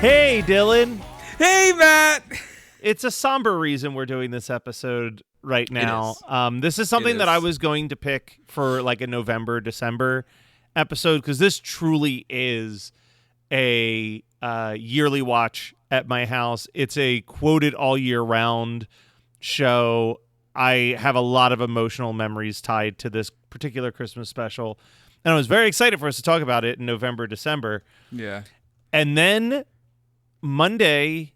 Hey, Dylan. Hey, Matt. It's a somber reason we're doing this episode right now. This is something that I was going to pick for like a November, December episode because this truly is a yearly watch at my house. It's a quoted all year round show. I have a lot of emotional memories tied to this particular Christmas special, and I was very excited for us to talk about it in November, December. Yeah. And then Monday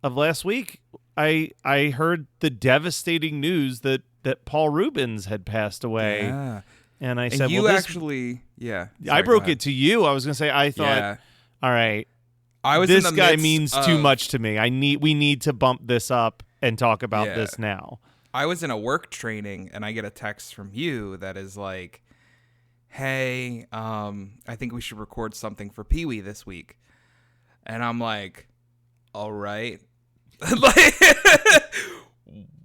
of last week, I heard the devastating news that Paul Reubens had passed away. Yeah. And I And said, you well, actually, yeah. I broke it to you. I was going to say, I thought, all right, this guy means too much to me. We need to bump this up and talk about this now. I was in a work training and I get a text from you that is like, hey, I think we should record something for Pee Wee this week. And I'm like, all right. Like,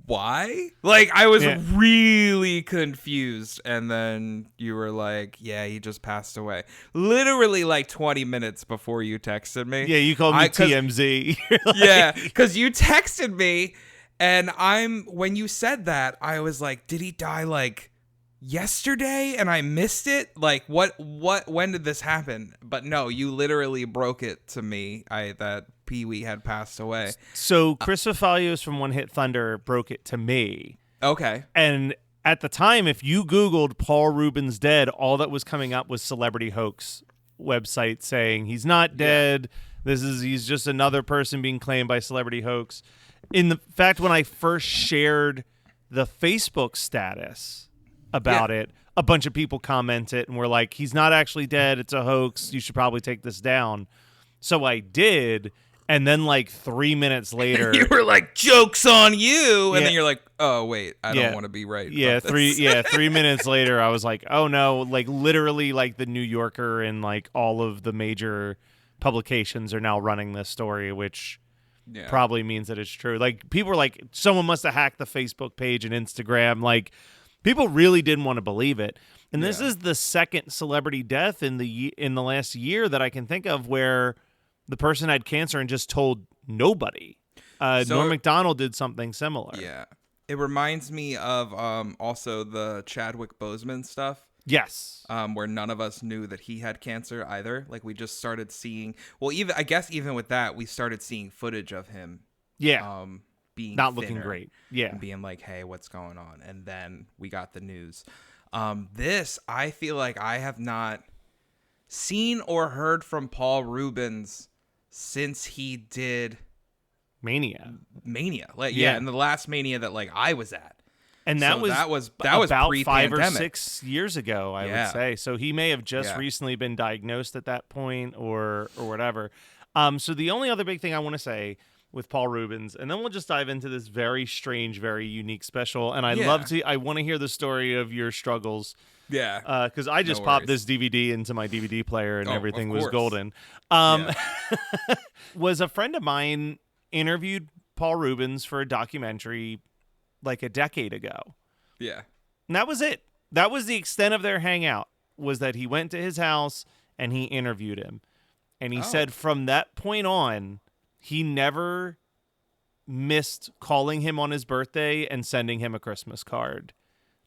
why? Like, I was really confused. And then you were like, yeah, he just passed away. Literally like 20 minutes before you texted me. Yeah, you called me TMZ. Like, yeah, because you texted me. And when you said that, I was like, did he die like yesterday and I missed it? Like, when did this happen? But no, you literally broke it to me that Pee Wee had passed away. So Chris Fafalios from One Hit Thunder broke it to me. Okay. And at the time, if you Googled Paul Reubens dead, all that was coming up was Celebrity Hoax website saying he's not dead. Yeah. He's just another person being claimed by Celebrity Hoax. In fact, when I first shared the Facebook status about it, a bunch of people commented and were like, he's not actually dead. It's a hoax. You should probably take this down. So I did. And then like 3 minutes later, you were like, joke's on you. And then you're like, oh, wait, I don't want to be right. Yeah. 3 minutes later, I was like, oh no, like literally like the New Yorker and like all of the major publications are now running this story, which probably means that it's true. Like people were like, someone must have hacked the Facebook page and Instagram. Like, people really didn't want to believe it. And this is the second celebrity death in the last year that I can think of where the person had cancer and just told nobody. Norm Macdonald did something similar. Yeah. It reminds me of also the Chadwick Boseman stuff. Yes. Where none of us knew that he had cancer either. Like we just started seeing, even with that, we started seeing footage of him. Yeah. Being not looking great. Yeah. And being like, hey, what's going on? And then we got the news. This, I feel like I have not seen or heard from Paul Reubens since he did Mania. Like, and the last Mania that like I was at. And that was about 5 or 6 years ago, I would say. So he may have just recently been diagnosed at that point or whatever. So the only other big thing I want to say with Paul Reubens, and then we'll just dive into this very strange, very unique special. And I want to hear the story of your struggles. Yeah. Because I just popped this DVD into my DVD player and everything was golden. Was a friend of mine interviewed Paul Reubens for a documentary like a decade ago. Yeah. And that was it. That was the extent of their hangout, was that he went to his house and he interviewed him. And he said from that point on, he never missed calling him on his birthday and sending him a Christmas card.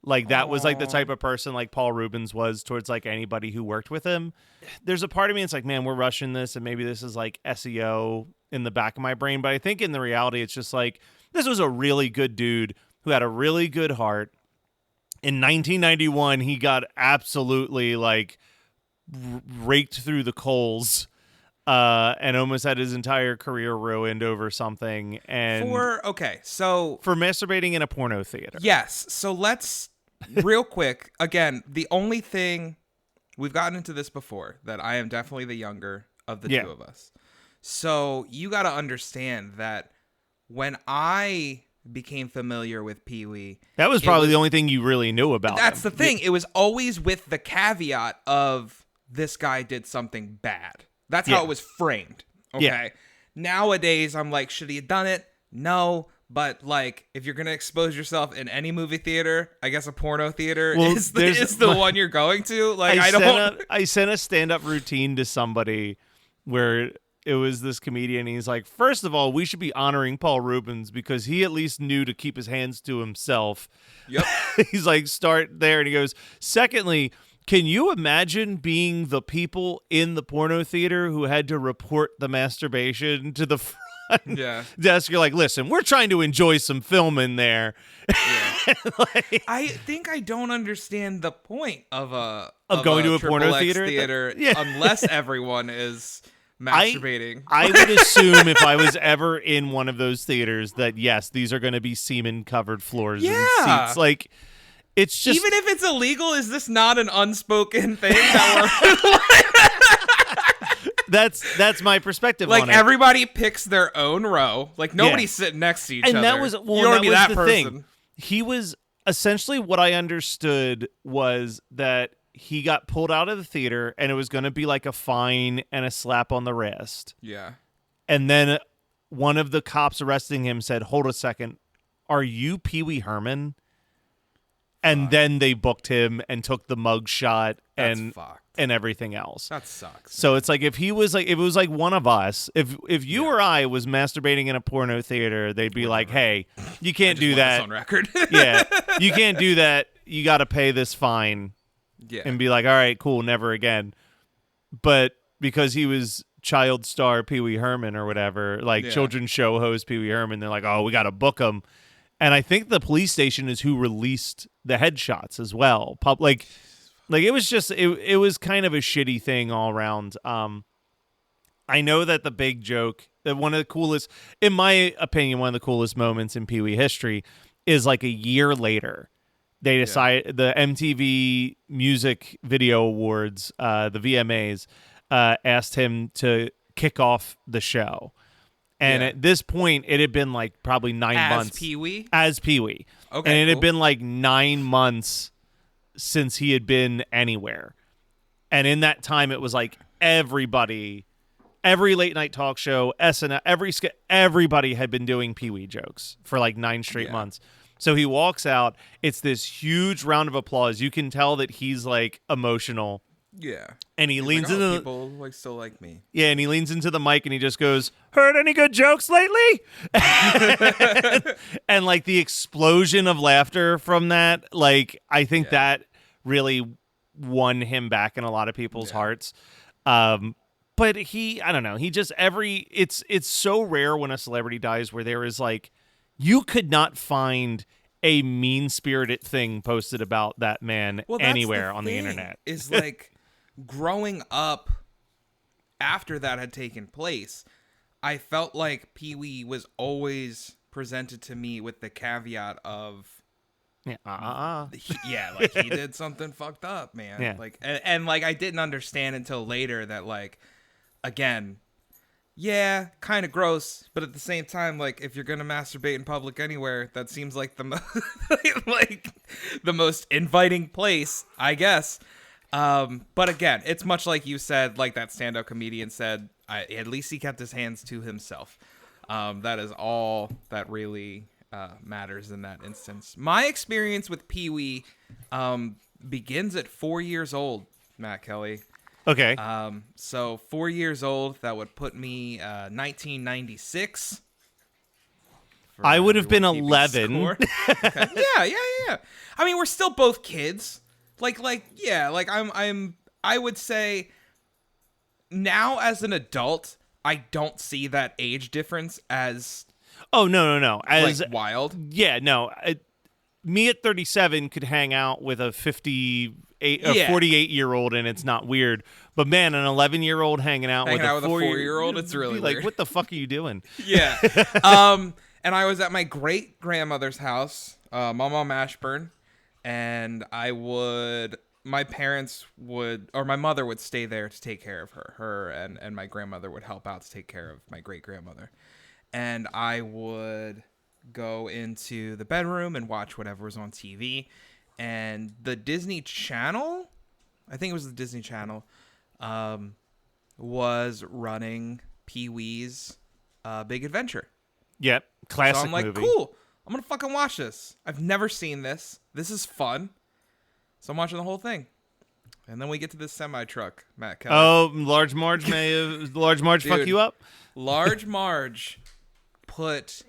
Like that was like the type of person like Paul Reubens was towards like anybody who worked with him. There's a part of me that's like, man, we're rushing this and maybe this is like SEO in the back of my brain. But I think in the reality, it's just like, this was a really good dude who had a really good heart. In 1991, he got absolutely like raked through the coals and almost had his entire career ruined over something. And for masturbating in a porno theater. Yes. So let's real quick. Again, the only thing we've gotten into this before that I am definitely the younger of the two of us. So you got to understand that when I became familiar with Pee Wee, that was probably the only thing you really knew about That's him. The thing. It was always with the caveat of this guy did something bad. That's how it was framed. Okay. Yeah. Nowadays, I'm like, should he have done it? No. But like, if you're gonna expose yourself in any movie theater, I guess a porno theater is the one you're going to. Like, I sent a stand-up routine to somebody where it was this comedian. He's like, first of all, we should be honoring Paul Reubens because he at least knew to keep his hands to himself. Yep. He's like, start there. And he goes, secondly, can you imagine being the people in the porno theater who had to report the masturbation to the front desk? You're like, listen, we're trying to enjoy some film in there. Yeah. Like, I think I don't understand the point of going to a porno X theater unless everyone is masturbating. I would assume if I was ever in one of those theaters that, yes, these are going to be semen-covered floors and seats. Like, it's just... Even if it's illegal, is this not an unspoken thing that we're... That's my perspective on it. Like, everybody picks their own row. Like, nobody's sitting next to each other. And that was... Well, you don't that be was that the person. thing. He was... Essentially, what I understood was that he got pulled out of the theater, and it was going to be like a fine and a slap on the wrist. Yeah. And then one of the cops arresting him said, hold a second, are you Pee Wee Herman? And then they booked him and took the mug shot and everything else. That sucks. So it's like if it was like one of us, if you or I was masturbating in a porno theater, they'd be like, hey, you can't do that. On record. Yeah. You can't do that. You got to pay this fine. Yeah. And be like, all right, cool, never again. But because he was child star Pee Wee Herman or whatever, like children's show host Pee Wee Herman, they're like, oh, we got to book him. And I think the police station is who released the headshots as well. Like it was just it was kind of a shitty thing all around. I know that the big joke, that one of the coolest, in my opinion, one of the coolest moments in Pee Wee history is like a year later. They decided the MTV Music Video Awards, the VMAs, asked him to kick off the show. And at this point, it had been like probably 9 months. As Pee Wee. Okay. And it had been like 9 months since he had been anywhere. And in that time, it was like everybody, every late night talk show, SNL, everybody had been doing Pee Wee jokes for like 9 straight months. So he walks out. It's this huge round of applause. You can tell that he's like emotional. Yeah. And he leans into people like still like me. Yeah, and he leans into the mic and he just goes, "Heard any good jokes lately?" and like the explosion of laughter from that, like I think that really won him back in a lot of people's hearts. But I don't know, he just it's so rare when a celebrity dies where there is like, you could not find a mean-spirited thing posted about that man anywhere on the internet. Is like growing up after that had taken place, I felt like Pee Wee was always presented to me with the caveat of like he did something fucked up, man. Yeah. Like and like I didn't understand until later that like, again, yeah, kind of gross, but at the same time, like if you're gonna masturbate in public anywhere, that seems like the like the most inviting place, I guess. But again, it's much like you said, like that stand-up comedian said, at least he kept his hands to himself. That is all that really matters in that instance. My experience with Pee Wee begins at 4 years old, Matt Kelly. Okay. So 4 years old, that would put me 1996. I would have been 11. Okay. Yeah. I mean, we're still both kids. I would say now as an adult, I don't see that age difference as no. As like wild. Yeah, no. Me at 37 could hang out with a 48-year-old and it's not weird. But man, an 11-year-old hanging out with a 4-year-old, it's really like, weird. what the fuck are you doing? Yeah. And I was at my great grandmother's house, my mom Ashburn. And my mother would stay there to take care of her and my grandmother would help out to take care of my great grandmother. And I would go into the bedroom and watch whatever was on TV. And the Disney Channel, I think it was the Disney Channel, was running Pee Wee's Big Adventure. Yep, classic movie. So I'm like, cool. I'm going to fucking watch this. I've never seen this. This is fun. So I'm watching the whole thing. And then we get to this semi-truck, Matt Kelly. Oh, Large Marge Dude, fuck you up? Large Marge put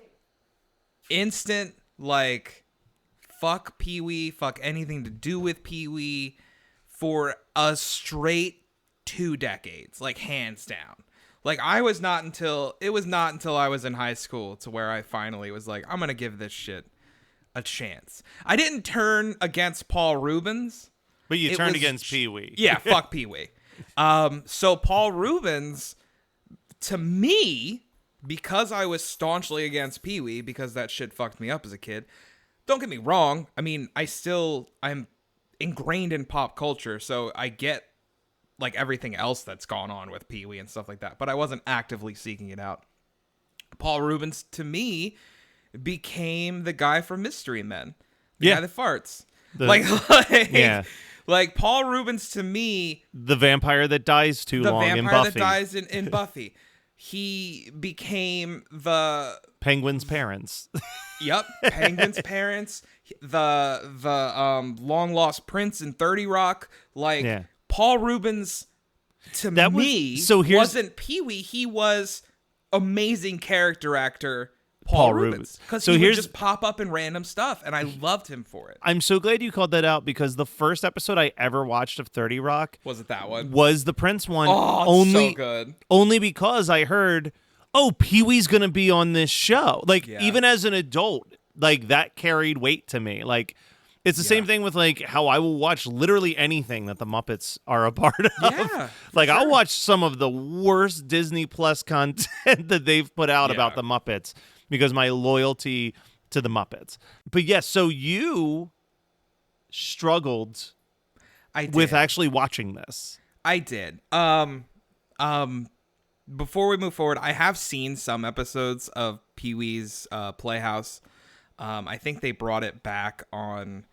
instant, like, fuck Pee Wee, fuck anything to do with Pee Wee for a straight 2 decades, like, hands down. Like, it was not until I was in high school to where I finally was like, I'm going to give this shit a chance. I didn't turn against Paul Reubens. But you turned against Pee Wee. Yeah, fuck Pee Wee. So Paul Reubens, to me, because I was staunchly against Pee Wee, because that shit fucked me up as a kid. Don't get me wrong. I mean, I'm ingrained in pop culture, so I get like everything else that's gone on with Pee Wee and stuff like that, but I wasn't actively seeking it out. Paul Reubens, to me, became the guy from Mystery Men. The guy that farts. Like Paul Reubens, to me, the vampire that dies too long in Buffy. The vampire that dies in Buffy. He became the Penguin's parents. Yep, Penguin's parents. The long lost prince in 30 Rock. Like Paul Reubens, to me, wasn't Pee Wee. He was amazing character actor. Paul Reubens, because he would just pop up in random stuff, and I loved him for it. I'm so glad you called that out, because the first episode I ever watched of 30 Rock was that one? Was the Prince one. Oh, so good. Only because I heard, Pee Wee's gonna be on this show. Like, even as an adult, like, that carried weight to me. Like, it's the same thing with, like, how I will watch literally anything that the Muppets are a part of. Yeah, like, I'll watch some of the worst Disney Plus content that they've put out about the Muppets, because my loyalty to the Muppets. But yes, so you struggled with actually watching this. I did. Before we move forward, I have seen some episodes of Pee Wee's Playhouse. I think they brought it back on.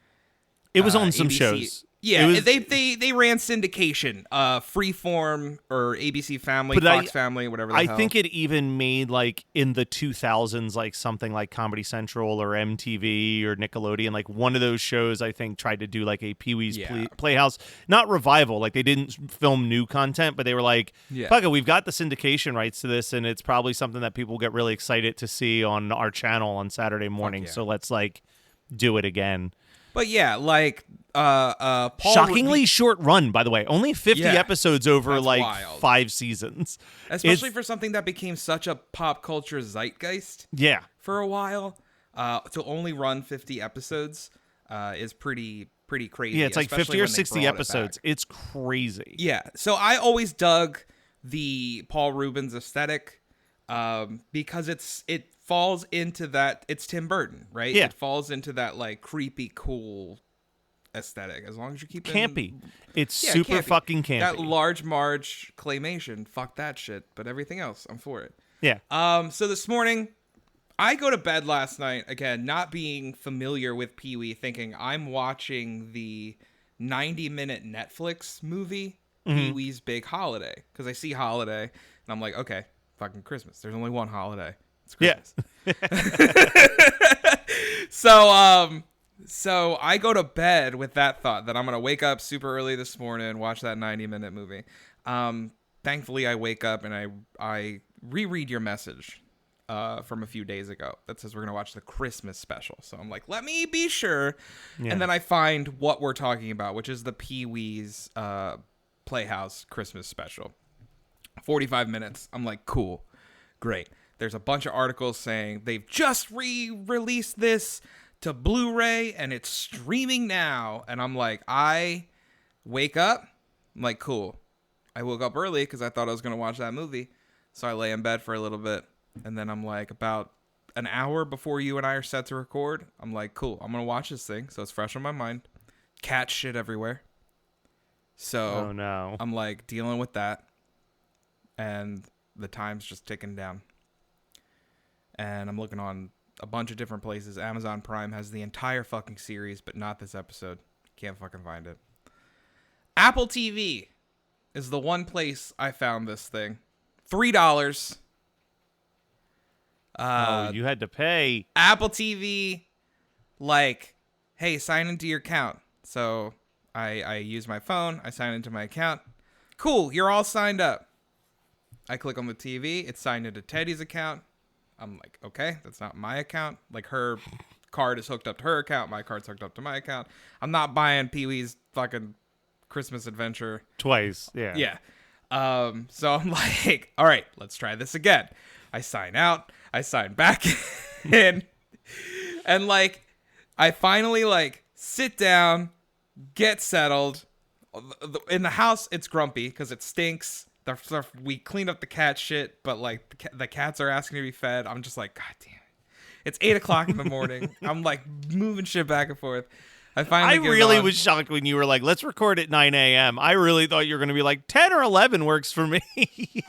It was on some ABC. shows. Yeah, they ran syndication, Freeform or ABC Family, Fox Family, whatever the hell. I think it even made, like, in the 2000s, like, something like Comedy Central or MTV or Nickelodeon. Like, one of those shows, I think, tried to do, like, a Pee Wee's Playhouse. Not revival. Like, they didn't film new content, but they were like, fuck it, we've got the syndication rights to this, and it's probably something that people get really excited to see on our channel on Saturday morning. So let's, like, do it again. But yeah, like Paul shockingly short run, by the way. Only 50 episodes over like wild. 5 seasons. Especially for something that became such a pop culture zeitgeist. Yeah. For a while. To only run 50 episodes is pretty crazy. Yeah, it's like 50 or 60 episodes. It's crazy. Yeah. So I always dug the Paul Reubens aesthetic because it falls into that. It's Tim Burton, right? Yeah. It falls into that like creepy, cool aesthetic. As long as you keep campy. It's super campy. Fucking campy. That Large Marge claymation, fuck that shit. But everything else, I'm for it. Yeah. So this morning, I go to bed last night, again, not being familiar with Pee Wee, thinking I'm watching the 90-minute Netflix movie, Pee Wee's Big Holiday. Because I see Holiday, and I'm like, okay, fucking Christmas. There's only one holiday. It's Christmas. Yeah. So I go to bed with that thought that I'm going to wake up super early this morning and watch that 90-minute movie. Thankfully, I wake up and I reread your message from a few days ago that says we're going to watch the Christmas special. So I'm like, let me be sure. Yeah. And then I find what we're talking about, which is the Pee Wee's Playhouse Christmas special. 45 minutes. I'm like, cool. Great. There's a bunch of articles saying they've just re-released this to Blu-ray and it's streaming now. And I'm like, I wake up. I'm like, cool. I woke up early because I thought I was going to watch that movie. So I lay in bed for a little bit. And then I'm like, about an hour before you and I are set to record, I'm like, cool, I'm going to watch this thing. So it's fresh on my mind. Cat shit everywhere. So I'm like dealing with that. And the time's just ticking down. And I'm looking on a bunch of different places. Amazon Prime has the entire fucking series, but not this episode. Can't fucking find it. Apple TV is the one place I found this thing. $3. You had to pay. Apple TV, like, hey, sign into your account. So I use my phone. I sign into my account. Cool, you're all signed up. I click on the TV. It's signed into Teddy's account. I'm like, okay, that's not my account. Like, her card is hooked up to her account. My card's hooked up to my account. I'm not buying Pee Wee's fucking Christmas adventure twice. Yeah. Yeah. So I'm like, all right, let's try this again. I sign out. I sign back in. And like, I finally like sit down, get settled. In the house, it's grumpy because it stinks. We cleaned up the cat shit, but like the cats are asking to be fed. I'm just like, God damn it. It's 8 o'clock in the morning. I'm like moving shit back and forth. I really was shocked when you were like, let's record at 9 a.m. I really thought you were going to be like, 10 or 11 works for me. You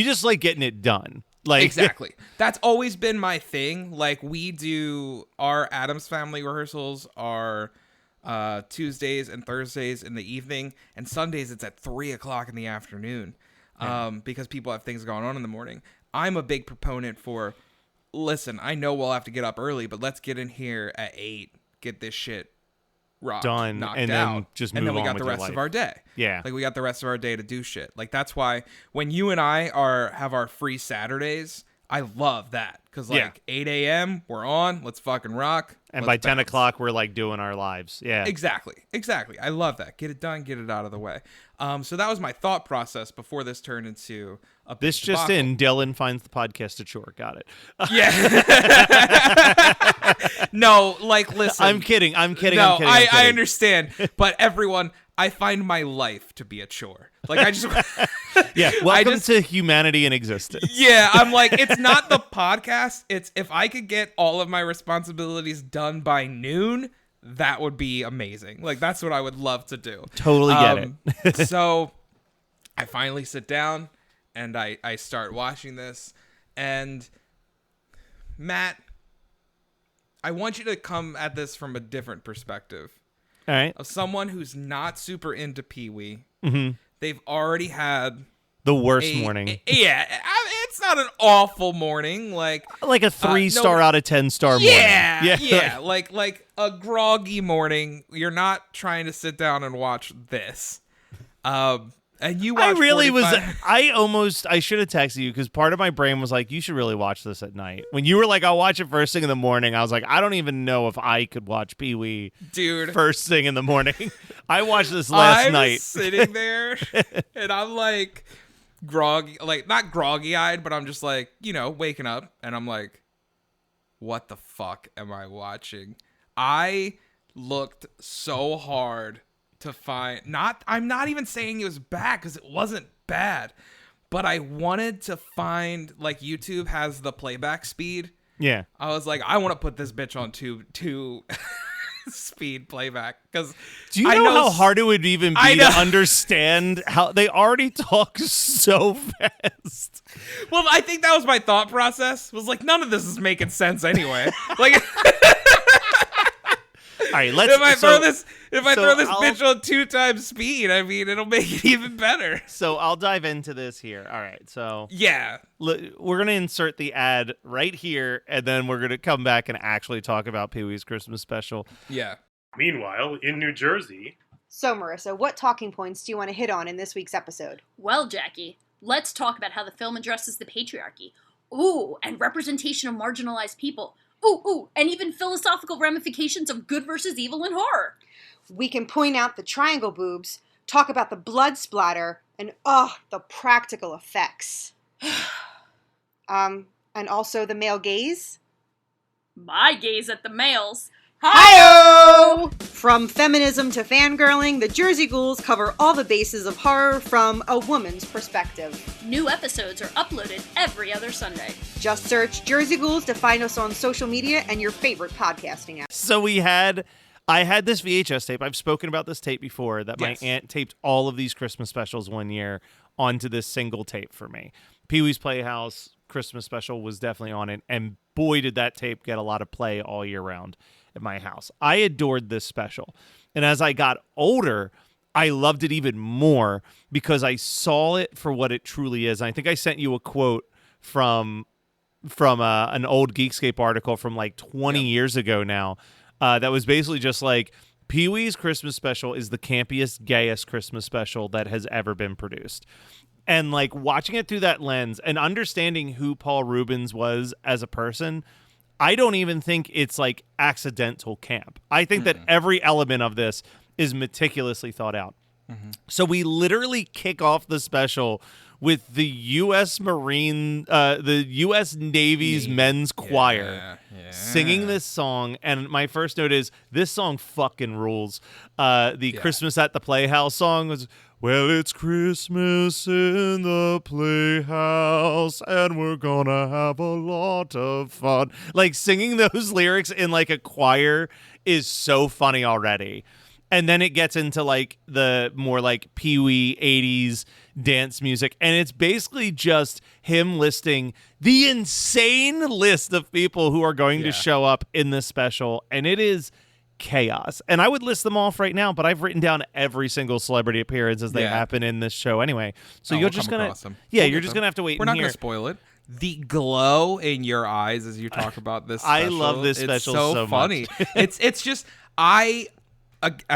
just like getting it done. Like Exactly. That's always been my thing. Like, we do our Addams Family rehearsals are Tuesdays and Thursdays in the evening, and Sundays it's at 3 o'clock in the afternoon because people have things going on in the morning. I'm a big proponent for, listen, I know we'll have to get up early, but let's get in here at 8, get this shit knocked out, and then just move on. And then we got the with rest of our day. Yeah. Like, we got the rest of our day to do shit. Like, that's why when you and I have our free Saturdays, I love that. Because, like, 8 a.m., we're on. Let's fucking rock. And by 10 o'clock, we're, like, doing our lives. Yeah. Exactly. I love that. Get it done. Get it out of the way. So that was my thought process before this turned into a This just debacle. in, Dylan finds the podcast a chore. Got it. Yeah. No, like, listen. I'm kidding. No, I'm kidding. I understand. But everyone, I find my life to be a chore. Like, I just... Yeah, welcome to humanity in existence. Yeah, I'm like, it's not the podcast. It's if I could get all of my responsibilities done by noon, that would be amazing. Like, that's what I would love to do. Totally get it. So I finally sit down and I start watching this. And Matt, I want you to come at this from a different perspective. All right. Of someone who's not super into Pee Wee. Mm-hmm. They've already had the worst morning. It's not an awful morning. Like a 3-star out of 10-star morning. Yeah. Like a groggy morning. You're not trying to sit down and watch this. And you watch I should have texted you because part of my brain was like, you should really watch this at night. When you were like, I'll watch it first thing in the morning, I was like, I don't even know if I could watch Pee Wee first thing in the morning. I watched this last night. I'm sitting there and I'm like groggy, like not groggy eyed, but I'm just like, waking up and I'm like, what the fuck am I watching? I looked so hard to find I'm not even saying it was bad because it wasn't bad, but I wanted to find, like, YouTube has the playback speed. Yeah. I was like, I want to put this bitch on two speed playback because do you know how hard it would even be to understand how they already talk so fast? Well, I think that was my thought process. Was like, none of this is making sense anyway. Like, all right, if I throw this bitch on 2 times speed, I mean, it'll make it even better. So I'll dive into this here. All right, so yeah, we're gonna insert the ad right here, and then we're gonna come back and actually talk about Pee Wee's Christmas special. Yeah. Meanwhile, in New Jersey. So, Marissa, what talking points do you want to hit on in this week's episode? Well, Jackie, let's talk about how the film addresses the patriarchy. Ooh, and representation of marginalized people. Ooh, and even philosophical ramifications of good versus evil in horror. We can point out the triangle boobs, talk about the blood splatter, and the practical effects. And also the male gaze. My gaze at the males. Hi-yo! From feminism to fangirling, the Jersey Ghouls cover all the bases of horror from a woman's perspective. New episodes are uploaded every other Sunday. Just search Jersey Ghouls to find us on social media and your favorite podcasting app. So I had this VHS tape. I've spoken about this tape before that my aunt taped all of these Christmas specials one year onto this single tape for me. Pee Wee's Playhouse Christmas special was definitely on it, and boy, did that tape get a lot of play all year round at my house. I adored this special. And as I got older, I loved it even more because I saw it for what it truly is. And I think I sent you a quote from an old Geekscape article from like 20 years ago now that was basically just like, Pee-wee's Christmas special is the campiest, gayest Christmas special that has ever been produced. And like watching it through that lens and understanding who Paul Reubens was as a person, I don't even think it's like accidental camp. I think that every element of this is meticulously thought out. So we literally kick off the special with the U.S. the U.S. Navy's men's choir singing this song. And my first note is, this song fucking rules. The Christmas at the Playhouse song was, well, it's Christmas in the Playhouse, and we're gonna have a lot of fun. Like, singing those lyrics in like a choir is so funny already. And then it gets into like the more like Pee-wee 80s dance music. And it's basically just him listing the insane list of people who are going to show up in this special. And it is chaos. And I would list them off right now, but I've written down every single celebrity appearance as they happen in this show anyway. So you're just going to, you're just going to have to wait. We're not going to spoil it. The glow in your eyes as you talk about this special. I love this special so funny. much. It's just,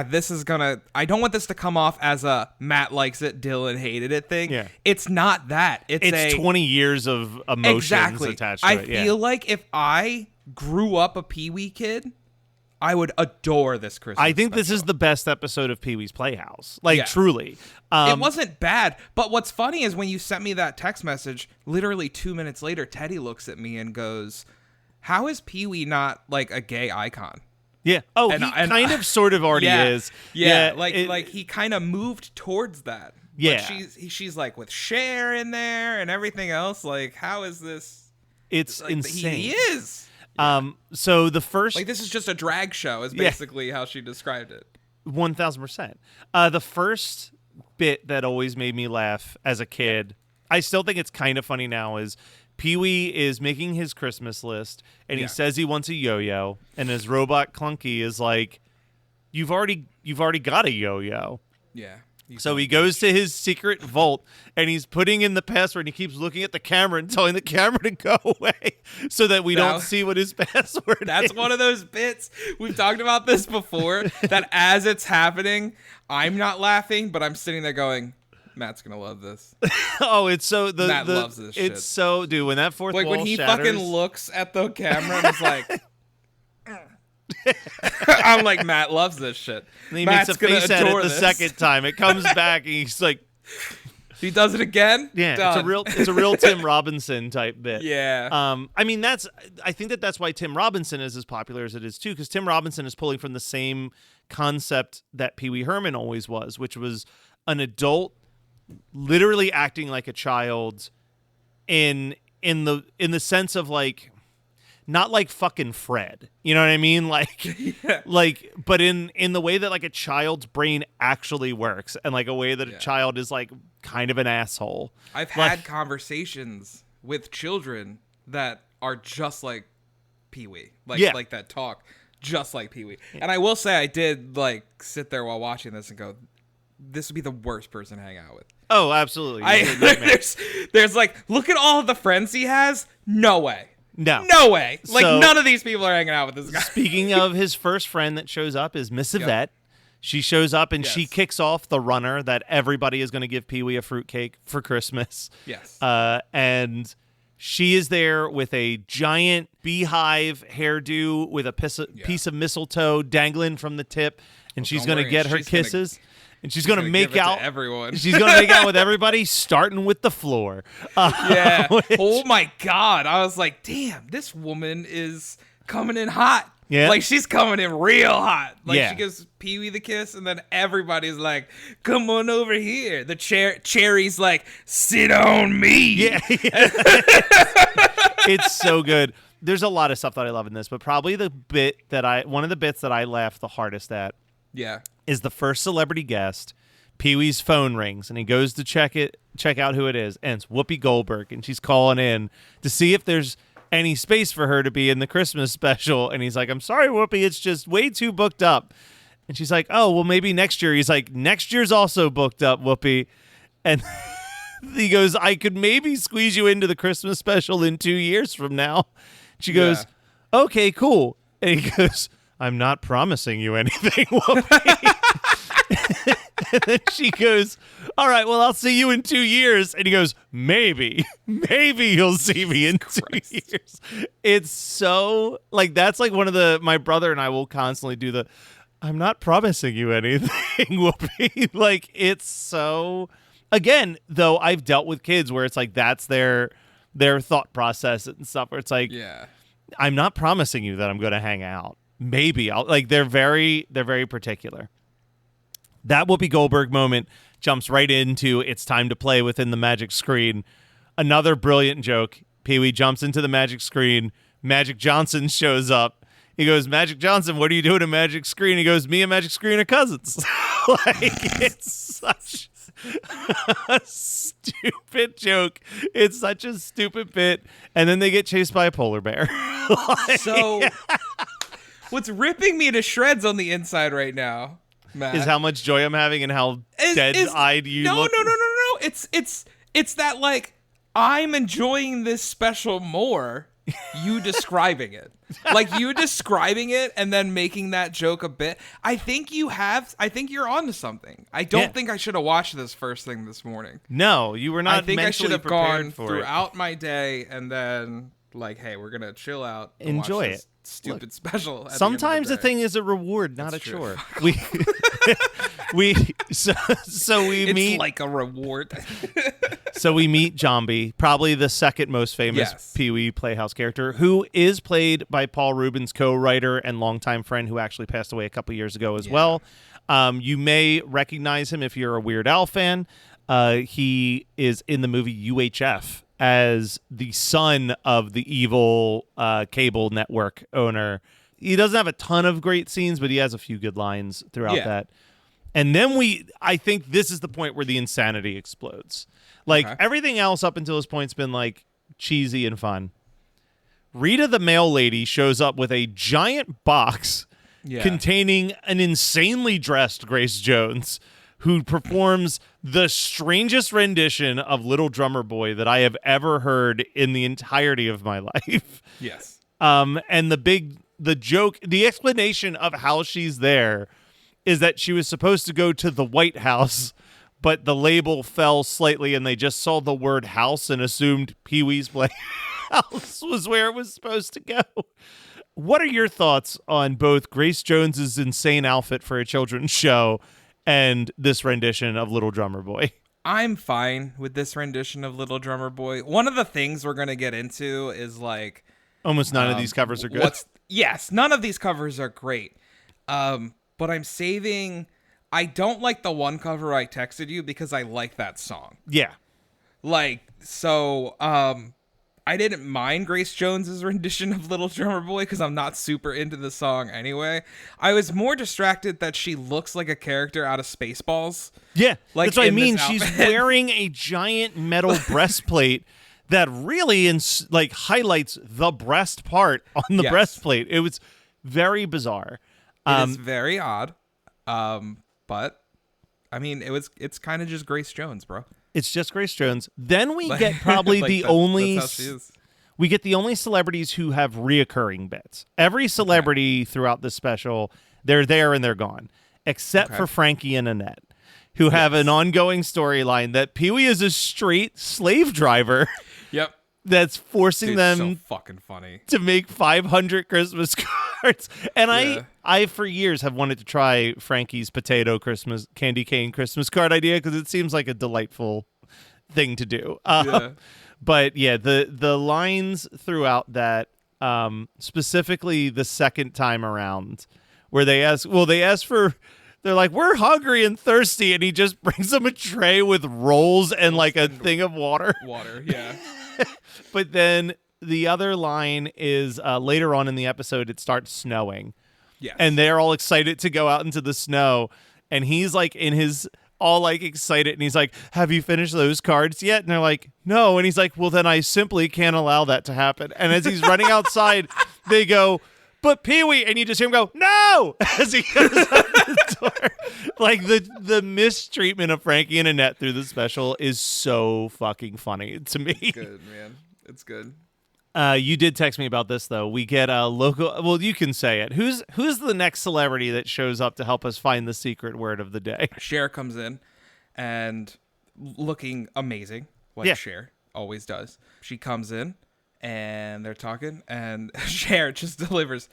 this is gonna. I don't want this to come off as a Matt likes it, Dylan hated it thing. Yeah. It's not that. It's 20 years of emotions attached to it. I feel like if I grew up a Pee-wee kid, I would adore this Christmas I think this special. is the best episode of Pee-wee's Playhouse. Like, truly. It wasn't bad. But what's funny is when you sent me that text message, literally 2 minutes later, Teddy looks at me and goes, how is Pee-wee not like a gay icon? Yeah. Oh, he kind of sort of already is. Yeah. Like he kind of moved towards that. Yeah. But she's like with Cher in there and everything else. Like, how is this? It's like, insane. He is. So the first, like, this is just a drag show is basically how she described it. 1000%. The first bit that always made me laugh as a kid, I still think it's kind of funny now, is Pee-wee is making his Christmas list, and he says he wants a yo-yo, and his robot Clunky is like, "You've already got a yo-yo." Yeah. So he goes to his secret vault, and he's putting in the password, and he keeps looking at the camera and telling the camera to go away so that we don't see what his password is. That's one of those bits. We've talked about this before, that as it's happening, I'm not laughing, but I'm sitting there going, Matt's gonna love this. Oh, it's so Matt loves this shit. It's so, dude, when that fourth wall when he shatters, fucking looks at the camera and is like, I'm like, Matt loves this shit. and he Matt's makes a face at it the second time. It comes back, and he's like, he does it again. yeah, Done. it's a real Tim Robinson type bit. Yeah. I mean, I think that's why Tim Robinson is as popular as it is too, because Tim Robinson is pulling from the same concept that Pee Wee Herman always was, which was an adult literally acting like a child in the sense of like, not like fucking Fred, you know what I mean? Like, like, but in the way that like a child's brain actually works, and like a way that a child is like kind of an asshole. I've had conversations with children that are just like Pee-wee, like that talk just like Pee-wee. And I will say, I did like sit there while watching this and go, this would be the worst person to hang out with. Oh, absolutely. There's like, look at all of the friends he has. No way. No way. Like, so, none of these people are hanging out with this guy. Speaking of his first friend that shows up is Miss Yvette. She shows up and she kicks off the runner that everybody is going to give Pee-wee a fruitcake for Christmas. Yes. And she is there with a giant beehive hairdo with a piece of mistletoe dangling from the tip, and she's going to get her kisses. And she's going to make out everyone. She's going to make out with everybody, starting with the floor. Oh my God. I was like, damn, this woman is coming in hot. Yeah. Like, she's coming in real hot. Like, she gives Pee-wee the kiss, and then everybody's like, come on over here. The Cherry's like, sit on me. Yeah. It's so good. There's a lot of stuff that I love in this, but probably one of the bits that I laughed the hardest at is the first celebrity guest. Pee-wee's phone rings, and he goes to check out who it is, and it's Whoopi Goldberg, and she's calling in to see if there's any space for her to be in the Christmas special. And he's like, I'm sorry, Whoopi, it's just way too booked up. And she's like, oh, well, maybe next year. He's like, next year's also booked up, Whoopi. And he goes, I could maybe squeeze you into the Christmas special in 2 years from now. She goes, okay, cool. And he goes, I'm not promising you anything, Whoopi. And then she goes, all right, well, I'll see you in 2 years. And he goes, maybe you'll see me in 2 years. It's so, like, that's like one of my brother and I will constantly do I'm not promising you anything, Whoopi. Like, it's so, again, though, I've dealt with kids where it's like, that's their thought process and stuff, where it's like, I'm not promising you that I'm going to hang out. Maybe I'll, like, they're very particular. That Whoopi Goldberg moment jumps right into it's time to play within the magic screen. Another brilliant joke. Pee Wee jumps into the magic screen. Magic Johnson shows up. He goes, Magic Johnson, what are you doing at Magic Screen? He goes, me and Magic Screen are cousins. Like, it's such a stupid joke. It's such a stupid bit. And then they get chased by a polar bear. Like, so what's ripping me to shreds on the inside right now, Matt, is how much joy I'm having and how dead-eyed you look. No. It's that, like, I'm enjoying this special more. You describing it. Like, you describing it and then making that joke a bit. I think you're onto something. I don't think I should have watched this first thing this morning. No, you were not. I think I should have gone for throughout my day and then, like, hey, we're gonna chill out and enjoy watch this it. stupid special. Sometimes the thing is a reward, not a chore. We meet. It's like a reward. So we meet Jambi, probably the second most famous Pee Wee Playhouse character, who is played by Paul Reubens, co-writer and longtime friend who actually passed away a couple years ago as well. You may recognize him if you're a Weird Al fan. He is in the movie UHF as the son of the evil cable network owner. He doesn't have a ton of great scenes, but he has a few good lines throughout that. And then I think this is the point where the insanity explodes. Like, everything else up until this point has been, like, cheesy and fun. Rita the mail lady shows up with a giant box containing an insanely dressed Grace Jones, who performs the strangest rendition of Little Drummer Boy that I have ever heard in the entirety of my life. Yes. And the joke, the explanation of how she's there is that she was supposed to go to the White House, but the label fell slightly and they just saw the word house and assumed Pee Wee's Playhouse was where it was supposed to go. What are your thoughts on both Grace Jones's insane outfit for a children's show and this rendition of Little Drummer Boy? I'm fine with this rendition of Little Drummer Boy. One of the things we're going to get into is, like, almost none of these covers are good. Yes, none of these covers are great. But I'm saving. I don't like the one cover I texted you because I like that song. Yeah. Like, so, I didn't mind Grace Jones's rendition of Little Drummer Boy because I'm not super into the song anyway. I was more distracted that she looks like a character out of Spaceballs. Yeah, like, that's what I mean. She's wearing a giant metal breastplate that really highlights the breast part on the breastplate. It was very bizarre. It is very odd. But I mean, it's kind of just Grace Jones, bro. It's just Grace Jones. Then we get probably that's how she is. We get the only celebrities who have reoccurring bits. Every celebrity throughout this special, they're there and they're gone, except for Frankie and Annette, who have an ongoing storyline that Pee Wee is a straight slave driver. Yep. That's forcing them so fucking funny to make 500 Christmas cards. And I for years have wanted to try Frankie's potato candy cane Christmas card idea because it seems like a delightful thing to do. But yeah, the lines throughout that, specifically the second time around, where they ask for, they're like, we're hungry and thirsty, and he just brings them a tray with rolls and like a thing of water. But then the other line is later on in the episode, it starts snowing. Yes. And they're all excited to go out into the snow. And he's like in his all like excited. And he's like, have you finished those cards yet? And they're like, no. And he's like, well, then I simply can't allow that to happen. And as he's running outside, they go, but Pee Wee, and you just hear him go, no, as he goes out the door. Like the mistreatment of Frankie and Annette through the special is so fucking funny to me. It's good, man. It's good. You did text me about this though. We get a local. Well, you can say it. Who's the next celebrity that shows up to help us find the secret word of the day? Cher comes in and looking amazing, like Cher always does. She comes in and they're talking, and Cher just delivers,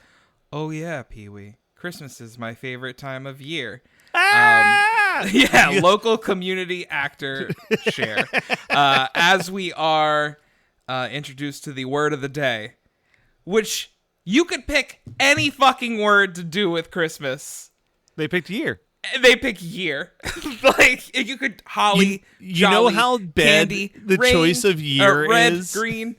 "Oh yeah, Pee Wee, Christmas is my favorite time of year." Local community actor Cher. As we are introduced to the word of the day, which you could pick any fucking word to do with Christmas. They picked year. They pick year. Like, you could holly, you jolly, know how bad candy, the rain, choice of year red, is? green.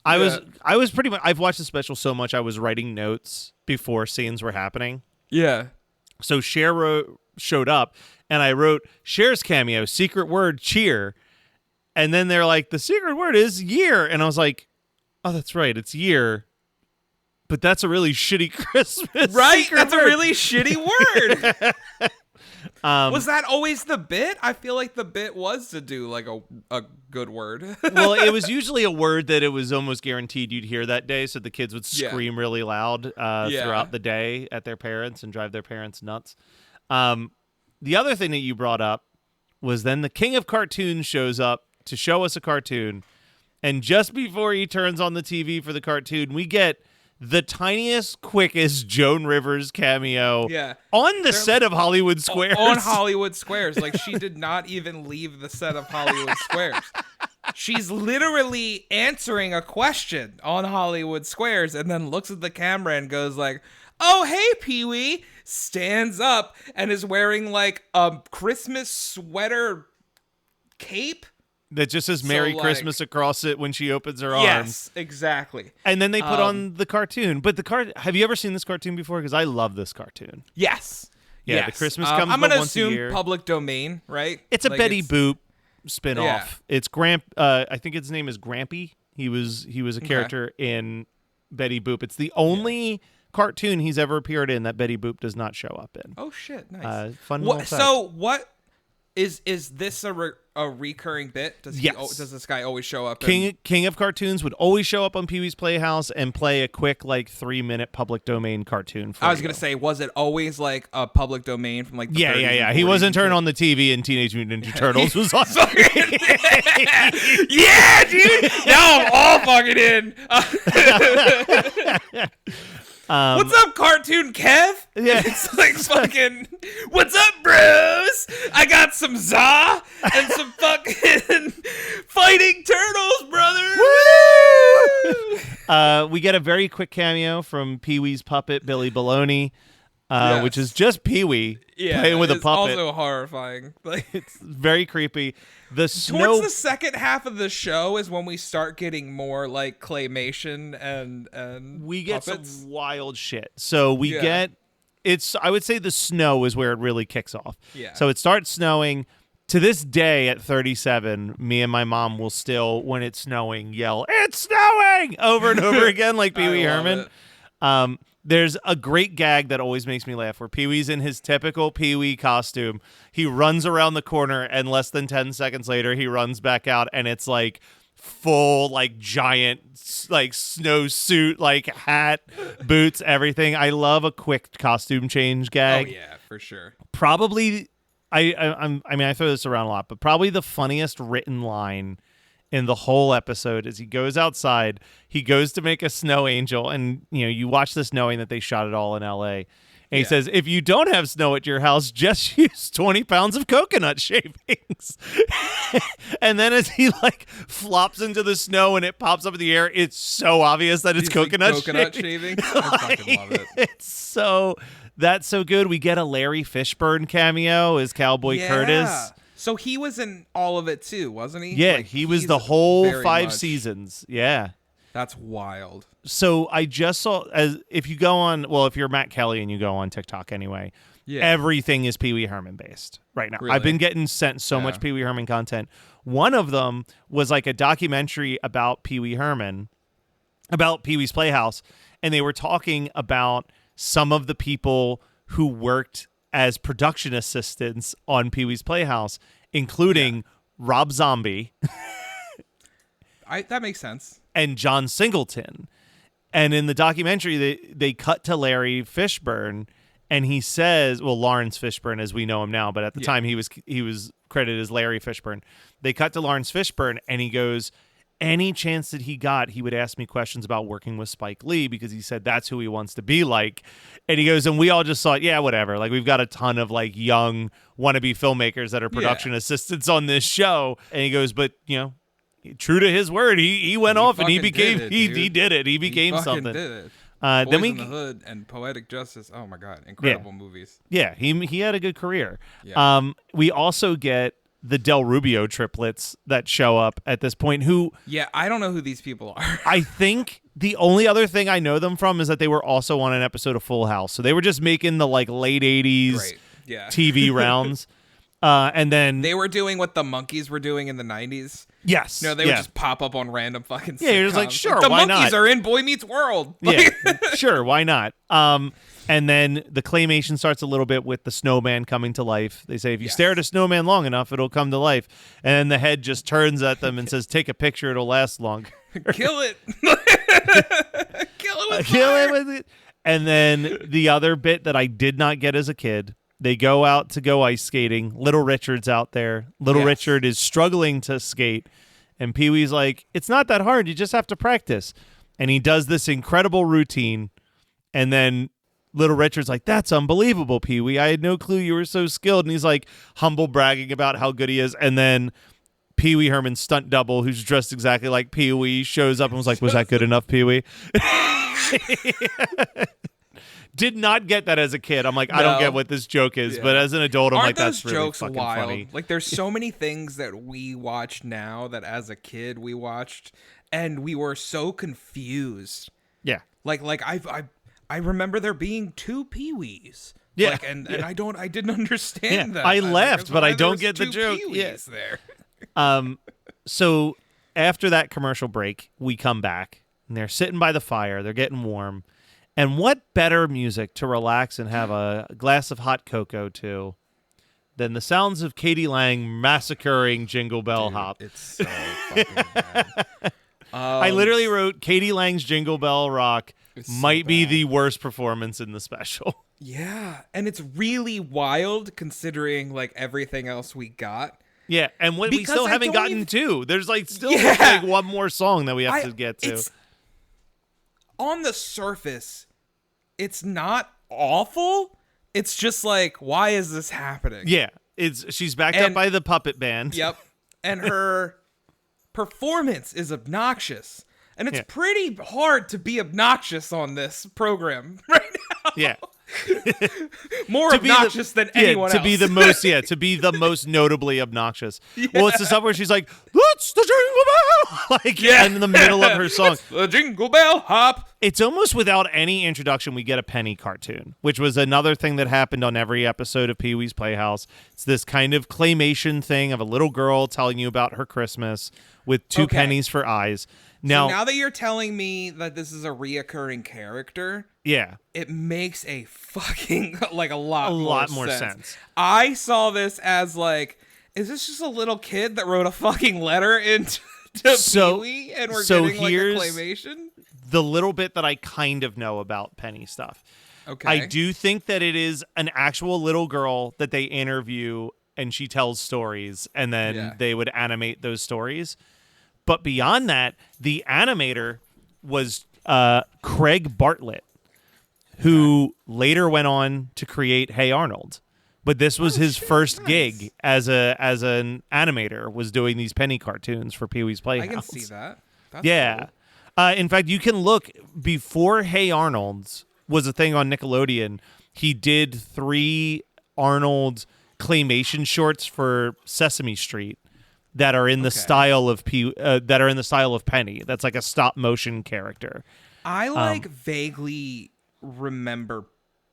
I was pretty much. I've watched the special so much. I was writing notes before scenes were happening. Yeah. So Cher showed up, and I wrote Cher's cameo, secret word, cheer. And then they're like, the secret word is year. And I was like, oh, that's right. It's year. But that's a really shitty Christmas. Right? Secret That's word. a really shitty word. Was that always the bit? I feel like the bit was to do like a good word. Well, it was usually a word that it was almost guaranteed you'd hear that day. So the kids would scream really loud throughout the day at their parents and drive their parents nuts. The other thing that you brought up was then the king of cartoons shows up to show us a cartoon, and just before he turns on the TV for the cartoon, we get the tiniest, quickest Joan Rivers cameo on the set of Hollywood Squares. On Hollywood Squares. Like, she did not even leave the set of Hollywood Squares. She's literally answering a question on Hollywood Squares and then looks at the camera and goes like, "Oh, hey, Pee Wee," stands up and is wearing like a Christmas sweater cape. That just says Merry Christmas across it when she opens her arms. Yes, exactly. And then they put on the cartoon. But have you ever seen this cartoon before? Because I love this cartoon. Yes. Yeah, yes. the Christmas comes I'm but gonna once a assume year. public domain, right? It's a like Betty Boop spinoff. Yeah. It's I think his name is Grampy. He was a character in Betty Boop. It's the only cartoon he's ever appeared in that Betty Boop does not show up in. Oh shit, nice. Fun little fact. So what is this a recurring bit? Does this guy always show up? King of Cartoons would always show up on Pee Wee's Playhouse and play a quick 3-minute public domain cartoon. I was gonna say, was it always like a public domain from like the 30s and He 40s wasn't turned on the TV and Teenage Mutant Ninja Turtles was on. Yeah, dude. Now I'm all fucking in. What's up, Cartoon Kev? Yeah. It's like fucking, what's up, bros? I got some za and some fucking fighting turtles, brother. Woo! We get a very quick cameo from Pee Wee's puppet, Billy Baloney, which is just Pee Wee playing with a puppet. Also horrifying. Like, it's very creepy. Towards the second half of the show is when we start getting more like claymation and we get puppets. some wild shit. So we get I would say the snow is where it really kicks off. Yeah. So it starts snowing. To this day at 37, me and my mom will still, when it's snowing, yell, "It's snowing!" over and over again like Pee Wee Herman. There's a great gag that always makes me laugh where Pee Wee's in his typical Pee Wee costume. He runs around the corner, and less than 10 seconds later, he runs back out, and it's like full, giant, snow suit, hat, boots, everything. I love a quick costume change gag. Oh, yeah, for sure. Probably, I throw this around a lot, but probably the funniest written line in the whole episode is he goes outside, he goes to make a snow angel, and you watch this knowing that they shot it all in LA. And he says, if you don't have snow at your house, just use 20 pounds of coconut shavings. And then as he flops into the snow and it pops up in the air, it's so obvious that it's coconut shavings. I fucking love it. That's so good. We get a Larry Fishburne cameo as Cowboy Curtis. So he was in all of it too, wasn't he? Yeah, he was the whole 5 seasons. Yeah. That's wild. So I just saw, if you're Matt Kelly and you go on TikTok anyway, everything is Pee Wee Herman based right now. Really? I've been getting sent so much Pee Wee Herman content. One of them was a documentary about Pee Wee Herman, about Pee Wee's Playhouse, and they were talking about some of the people who worked as production assistants on Pee Wee's Playhouse, including Rob Zombie. That makes sense. and John Singleton. And in the documentary, they cut to Larry Fishburne, and he says, well, Lawrence Fishburne as we know him now, but at the time he was credited as Larry Fishburne. They cut to Lawrence Fishburne, and he goes, any chance that he got, he would ask me questions about working with Spike Lee because he said that's who he wants to be like. And he goes, and we all just thought, yeah, whatever. Like, we've got a ton of like young wannabe filmmakers that are production assistants on this show. And he goes, but true to his word, he went off and he became he did it. He became something. Did it. Then Boys in the Hood and Poetic Justice. Oh my God, incredible movies. Yeah, he had a good career. Yeah. We also get the Del Rubio triplets that show up at this point. Who? Yeah, I don't know who these people are. I think the only other thing I know them from is that they were also on an episode of Full House, so they were just making the like late '80s TV rounds. And then they were doing what the Monkees were doing in the 90s. Yes. They would just pop up on random fucking sitcoms. Yeah, you're just like, sure, the why Monkees not? are in Boy Meets World. Yeah, sure, why not? And then the claymation starts a little bit with the snowman coming to life. They say if you stare at a snowman long enough, it'll come to life. And then the head just turns at them and says, take a picture, it'll last longer. Kill it. Kill it with it. And then the other bit that I did not get as a kid, they go out to go ice skating. Little Richard's out there. Little Richard is struggling to skate. And Pee Wee's like, it's not that hard. You just have to practice. And he does this incredible routine. And then Little Richard's like, that's unbelievable, Pee Wee. I had no clue you were so skilled. And he's like humble bragging about how good he is. And then Pee Wee Herman's stunt double, who's dressed exactly like Pee Wee, shows up and was like, was that good enough, Pee Wee? Did not get that as a kid. I'm like, I don't get what this joke is. But as an adult, I'm like, that's really fucking funny. Like, there's so many things that we watch now that as a kid we watched, and we were so confused. Yeah. Like I remember there being two Pee Wees. Yeah. Like, and I didn't understand that. I laughed, but I don't get the joke. Yes. There. So after that commercial break, we come back, and they're sitting by the fire. They're getting warm. And what better music to relax and have a glass of hot cocoa to than the sounds of Katie Lang massacring Jingle Bell Hop? It's so fucking bad. I literally wrote Katie Lang's Jingle Bell Rock might so be bad. the worst performance in the special. Yeah, and it's really wild considering like everything else we got. Yeah, and what we Because still I haven't don't gotten even- to. There's like still Yeah. like one more song that we have to get to. It's, on the surface, it's not awful. It's just like, why is this happening? Yeah, she's backed up by the puppet band. Yep. And her performance is obnoxious. And it's pretty hard to be obnoxious on this program right now. Yeah. More obnoxious than anyone else. To be the most notably obnoxious. Yeah. Well, it's the stuff where she's like, "That's the Jingle Bell," like and in the middle of her song, the Jingle Bell Hop. It's almost without any introduction, we get a Penny cartoon, which was another thing that happened on every episode of Pee Wee's Playhouse. It's this kind of claymation thing of a little girl telling you about her Christmas with two pennies for eyes. Now that you're telling me that this is a reoccurring character, it makes a fucking like a lot more sense. I saw this as like, is this just a little kid that wrote a fucking letter into Pee Wee and we're getting like a claymation? The little bit that I kind of know about Penny stuff. Okay. I do think that it is an actual little girl that they interview and she tells stories and then they would animate those stories. But beyond that, the animator was Craig Bartlett, who later went on to create Hey Arnold. But this was his first gig as an animator, was doing these Penny cartoons for Pee Wee's Playhouse. I can see that. That's cool. In fact, you can look before Hey Arnold's was a thing on Nickelodeon. He did 3 Arnold claymation shorts for Sesame Street that are in the style of Penny. That's like a stop motion character. I vaguely remember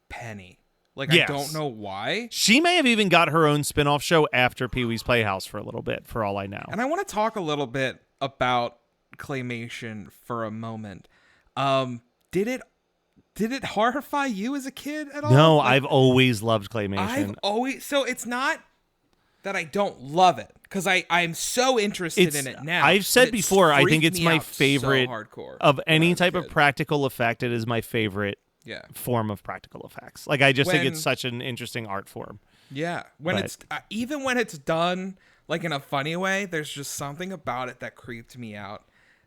Penny. I don't know why. She may have even got her own spin-off show after Pee Wee's Playhouse for a little bit, for all I know. And I want to talk a little bit about claymation for a moment. Did it horrify you as a kid at all? No, I've always loved claymation. So it's not that I don't love it because I'm so interested in it now. I've said before, I think it's my favorite hardcore of any type of practical effect. It is my favorite form of practical effects. Like I just think it's such an interesting art form. Yeah, it's even when it's done like in a funny way, there's just something about it that creeped me out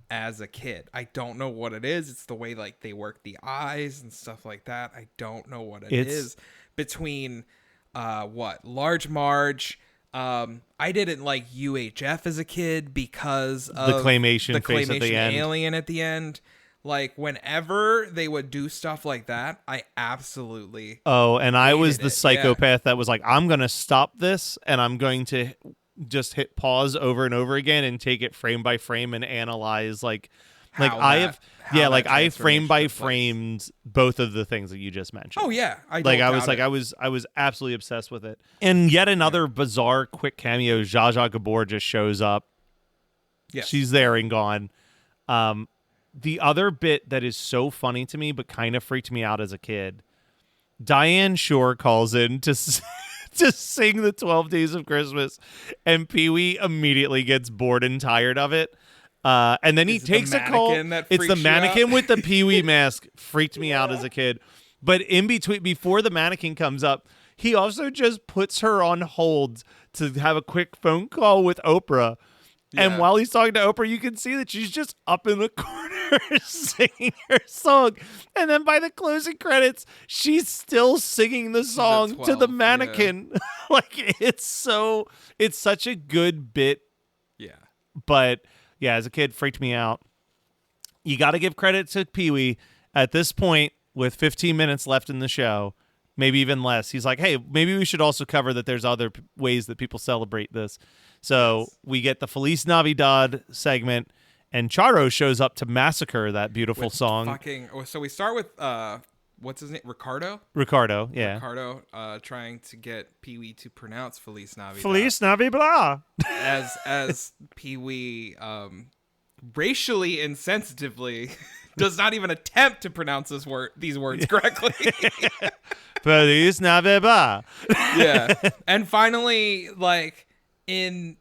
as a kid. I don't know what it is. It's the way like they work the eyes and stuff like that. I don't know what it is between Large Marge. I didn't like UHF as a kid because of the claymation face at the end. Alien at the end. Like whenever they would do stuff like that, I absolutely and I was the psychopath that was like, I'm gonna stop this and I'm going to just hit pause over and over again and take it frame by frame and analyze I frame by framed both of the things that you just mentioned. Oh yeah, I was absolutely obsessed with it. And yet another bizarre quick cameo. Zsa Zsa Gabor just shows up. Yeah, she's there and gone. The other bit that is so funny to me but kind of freaked me out as a kid. Diane Shore calls in to sing the 12 Days of Christmas, and Pee Wee immediately gets bored and tired of it. And then he takes a call. It's the mannequin with the Pee Wee mask. Freaked me out as a kid. But in between, before the mannequin comes up, he also just puts her on hold to have a quick phone call with Oprah. Yeah. And while he's talking to Oprah, you can see that she's just up in the corner singing her song. And then by the closing credits, she's still singing the song to the mannequin. Yeah. Like, it's such a good bit. Yeah. But yeah, as a kid, freaked me out. You got to give credit to Pee Wee. At this point, with 15 minutes left in the show, maybe even less, he's like, hey, maybe we should also cover that there's other ways that people celebrate this. So we get the Feliz Navidad segment, and Charo shows up to massacre that beautiful song. So we start with, what's his name? Ricardo, yeah. Ricardo trying to get Pee Wee to pronounce Feliz Navidad. Feliz Navidad. As Pee Wee racially insensitively does not even attempt to pronounce these words correctly. Feliz Navidad. Yeah. And finally, like, in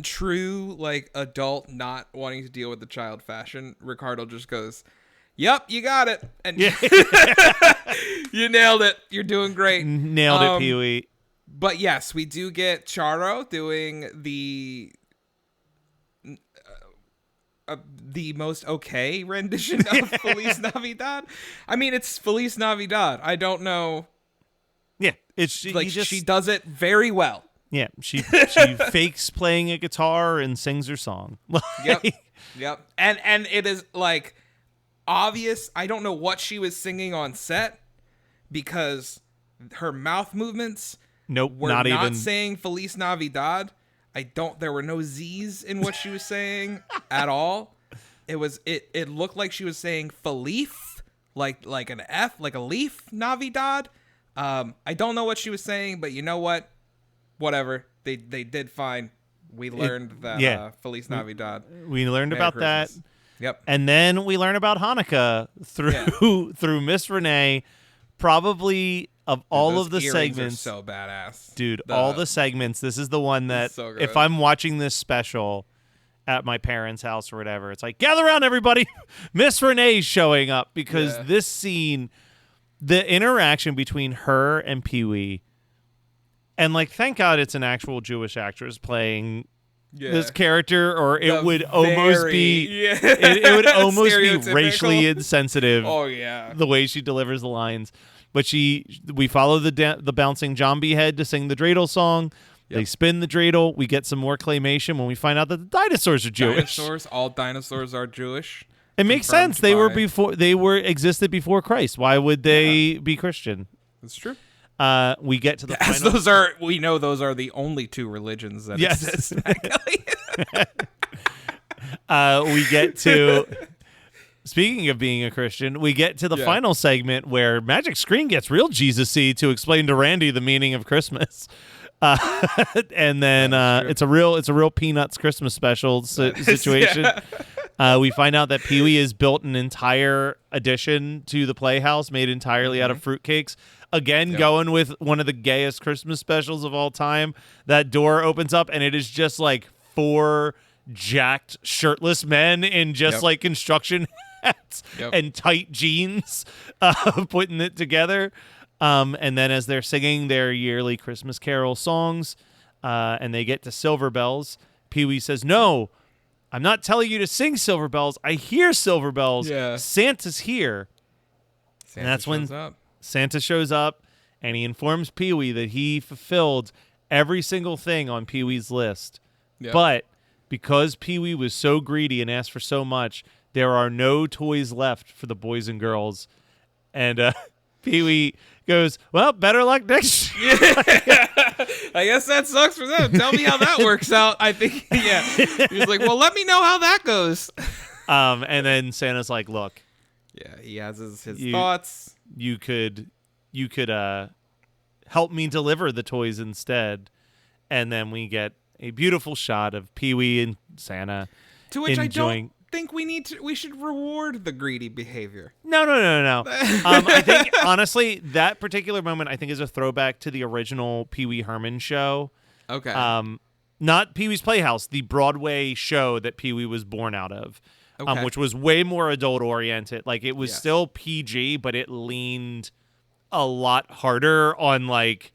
true like adult not wanting to deal with the child fashion, Ricardo just goes, "Yep, you got it." And you nailed it. You're doing great. Nailed it, Pee Wee. But yes, we do get Charo doing the most okay rendition of Feliz Navidad. I mean, it's Feliz Navidad. I don't know. Yeah, she does it very well. Yeah, she fakes playing a guitar and sings her song. Yep. And it is like obvious. I don't know what she was singing on set because her mouth movements were not even saying Feliz Navidad. There were no Z's in what she was saying at all. It looked like she was saying Feliz, like an F, like a leaf, Navidad. I don't know what she was saying, but you know what? Whatever. They did fine. We learned that Feliz Navidad. We learned Merry about Christmas. that. Yep. And then we learn about Hanukkah through Miss Renee. Probably of all of the segments, are so badass, dude. All the segments. This is the one that if I'm watching this special at my parents' house or whatever, it's like, gather around, everybody. Miss Renee's showing up because this scene, the interaction between her and Pee Wee. And, like, thank God it's an actual Jewish actress playing this character, or it would almost be it would almost be racially insensitive. Oh, yeah. The way she delivers the lines. But we follow the bouncing zombie head to sing the dreidel song. Yep. They spin the dreidel. We get some more claymation when we find out that the dinosaurs are Jewish. All dinosaurs are Jewish. It makes sense. They were existed before Christ. Why would they be Christian? That's true. We get to the final. We know those are the only two religions that exist. We get to, speaking of being a Christian, we get to the final segment where Magic Screen gets real Jesus-y to explain to Randy the meaning of Christmas. And then it's a real Peanuts Christmas special situation. We find out that Pee Wee has built an entire addition to the Playhouse made entirely out of fruitcakes. Again, going with one of the gayest Christmas specials of all time. That door opens up and it is just like 4 jacked shirtless men in just like construction hats and tight jeans putting it together. And then as they're singing their yearly Christmas Carol songs and they get to Silver Bells, Pee Wee says, "No, I'm not telling you to sing Silver Bells. I hear Silver Bells. Yeah. Santa's here." And that's when Santa shows up and he informs Pee Wee that he fulfilled every single thing on Pee Wee's list. But because Pee Wee was so greedy and asked for so much, there are no toys left for the boys and girls. And Pee Wee goes, "Well, better luck next year." I guess that sucks for them. Tell me how that works out. I think, he was like, "Well, let me know how that goes." And then Santa's like, "Look, he has his thoughts. You could help me deliver the toys instead." And then we get a beautiful shot of Pee Wee and Santa, to which enjoying. I don't think we should reward the greedy behavior. No. I think honestly that particular moment I think is a throwback to the original Pee Wee Herman show. Okay. Not Pee Wee's Playhouse, the Broadway show that Pee Wee was born out of. Which was way more adult oriented. Like it was still PG, but it leaned a lot harder on like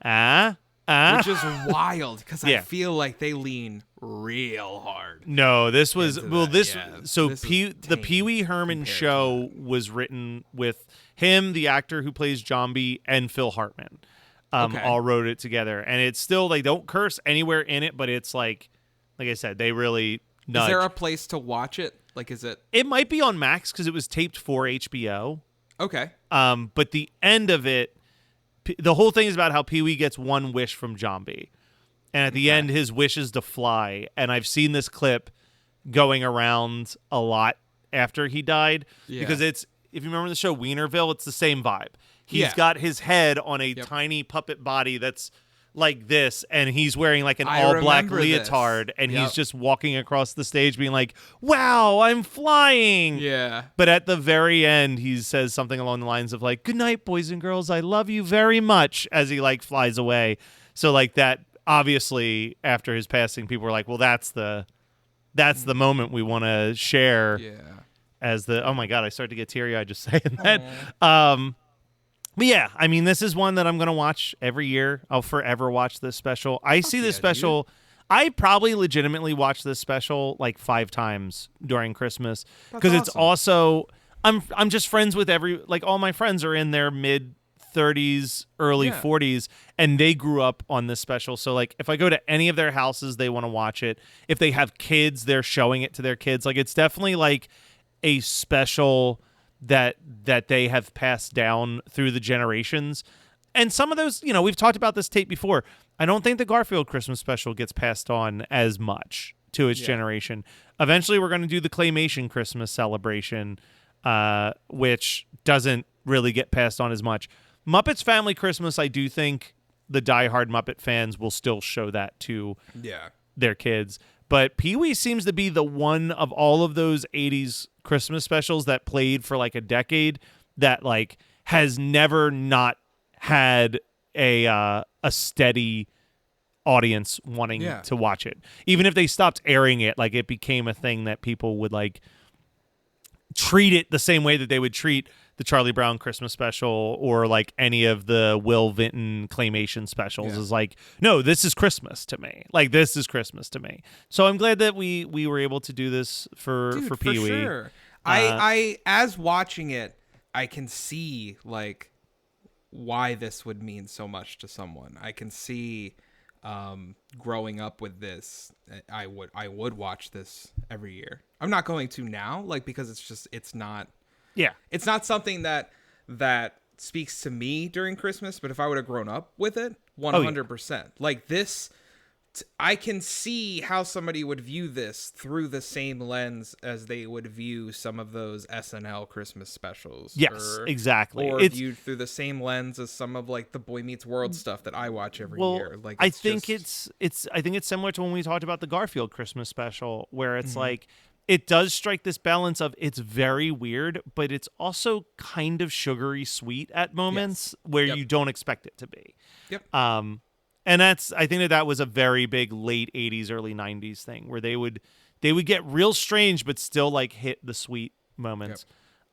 which is wild because I feel like they lean real hard. No, this was the Pee Wee Herman show was written with him, the actor who plays Jambi, and Phil Hartman. All wrote it together, and it's still they don't curse anywhere in it, but it's like I said, they really nudge. Is there a place to watch it? Like, is it? It might be on Max because it was taped for HBO. Okay. But the end of it, the whole thing is about how Pee Wee gets one wish from Jambi. And at the end, his wish is to fly. And I've seen this clip going around a lot after he died. Because it's, if you remember the show Wienerville, it's the same vibe. He's got his head on a tiny puppet body that's like this, and he's wearing like an all-black leotard, and he's just walking across the stage being like, "Wow, I'm flying!" Yeah. But at the very end, he says something along the lines of like, "Good night, boys and girls. I love you very much," as he like flies away. So like that, obviously, after his passing, people were like, "Well, that's the moment we want to share." Yeah. As the oh my god, I start to get teary-eyed just saying that. But yeah, I mean, this is one that I'm going to watch every year. I'll forever watch this special. I see this special. I probably legitimately watch this special like 5 times during Christmas because it's also I'm just friends with all my friends are in their mid 30s, early 40s, and they grew up on this special. So like if I go to any of their houses, they want to watch it. If they have kids, they're showing it to their kids. Like it's definitely like a special that they have passed down through the generations. And some of those, we've talked about this tape before. I don't think the Garfield Christmas special gets passed on as much to its generation. Eventually, we're going to do the Claymation Christmas celebration, which doesn't really get passed on as much. Muppets Family Christmas, I do think the diehard Muppet fans will still show that to their kids. But Pee Wee seems to be the one of all of those 80s Christmas specials that played for like a decade that like has never not had a steady audience wanting to watch it. Even if they stopped airing it, like it became a thing that people would like treat it the same way that they would treat the Charlie Brown Christmas special or like any of the Will Vinton claymation specials is like, no, this is Christmas to me. Like this is Christmas to me. So I'm glad that we were able to do this for Pee Wee. Sure. I as watching it, I can see like why this would mean so much to someone. I can see growing up with this, I would watch this every year. I'm not going to now, like because it's not something that speaks to me during Christmas. But if I would have grown up with it, 100%. Like this, I can see how somebody would view this through the same lens as they would view some of those SNL Christmas specials. Yes, exactly. Or viewed through the same lens as some of like the Boy Meets World stuff that I watch every year. Like I think it's similar to when we talked about the Garfield Christmas special, where it's like it does strike this balance of it's very weird, but it's also kind of sugary sweet at moments where you don't expect it to be. Yep. And I think that was a very big late 80s, early 90s thing where they would get real strange, but still like hit the sweet moments.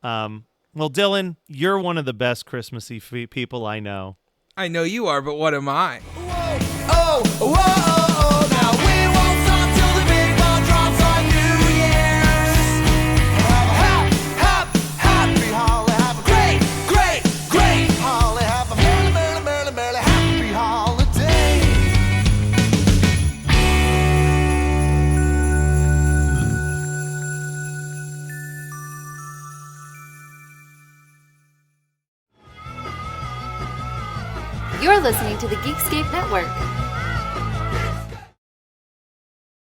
Yep. Well, Dylan, you're one of the best Christmassy people I know. I know you are, but what am I? Whoa, whoa, whoa, now we won't stop till the big ball drops on New Year's. Happy holly, have a great, great, great holly, have a merry, merry, merry, merry, happy holiday. You're listening to the Geekscape Network.